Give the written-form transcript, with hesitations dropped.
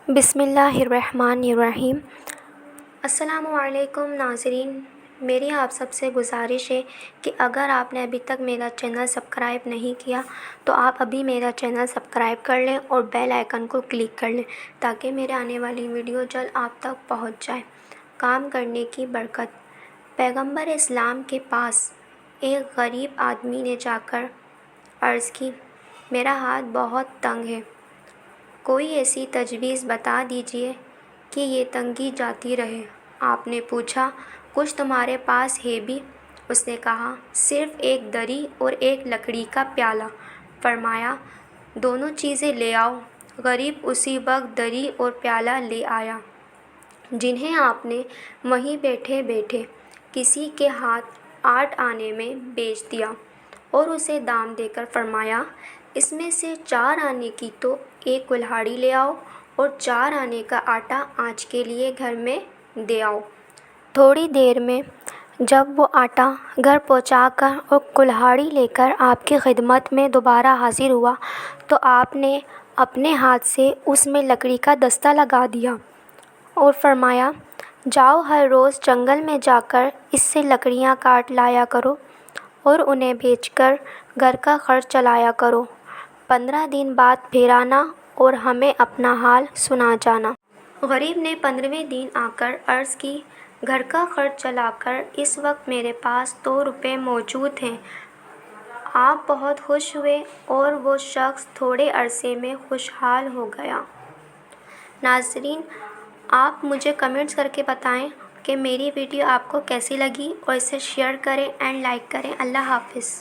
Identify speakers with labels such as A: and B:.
A: بسم اللہ الرحمن الرحیم۔ السلام علیکم ناظرین، میری آپ سب سے گزارش ہے کہ اگر آپ نے ابھی تک میرا چینل سبسکرائب نہیں کیا تو آپ ابھی میرا چینل سبسکرائب کر لیں اور بیل آئیکن کو کلک کر لیں تاکہ میرے آنے والی ویڈیو جلد آپ تک پہنچ جائے۔ کام کرنے کی برکت۔ پیغمبر اسلام کے پاس ایک غریب آدمی نے جا کر عرض کی، میرا ہاتھ بہت تنگ ہے، کوئی ایسی تجویز بتا دیجیے کہ یہ تنگی جاتی رہے۔ آپ نے پوچھا، کچھ تمہارے پاس ہے بھی؟ اس نے کہا، صرف ایک دری اور ایک لکڑی کا پیالہ۔ فرمایا، دونوں چیزیں لے آؤ۔ غریب اسی وقت دری اور پیالہ لے آیا، جنہیں آپ نے وہیں بیٹھے بیٹھے کسی کے ہاتھ 8 آنے میں بیچ دیا اور اسے دام دے کر فرمایا، اس میں سے 4 آنے کی تو ایک کلہاڑی لے آؤ اور 4 آنے کا آٹا آج کے لیے گھر میں دے آؤ۔ تھوڑی دیر میں جب وہ آٹا گھر پہنچا کر اور کلہاڑی لے کر آپ کی خدمت میں دوبارہ حاضر ہوا تو آپ نے اپنے ہاتھ سے اس میں لکڑی کا دستہ لگا دیا اور فرمایا، جاؤ ہر روز جنگل میں جا کر اس سے لکڑیاں کاٹ لایا کرو اور انہیں بیچ کر گھر کا خرچ چلایا کرو۔ 15 دن بعد پھر آنا اور ہمیں اپنا حال سنا جانا۔ غریب نے 15ویں دن آ کر عرض کی، گھر کا خرچ چلا کر اس وقت میرے پاس 2 روپے موجود ہیں۔ آپ بہت خوش ہوئے اور وہ شخص تھوڑے عرصے میں خوشحال ہو گیا۔ ناظرین، آپ مجھے کمنٹس کر کے بتائیں کہ میری ویڈیو آپ کو کیسی لگی اور اسے شیئر کریں اینڈ لائک کریں۔ اللہ حافظ۔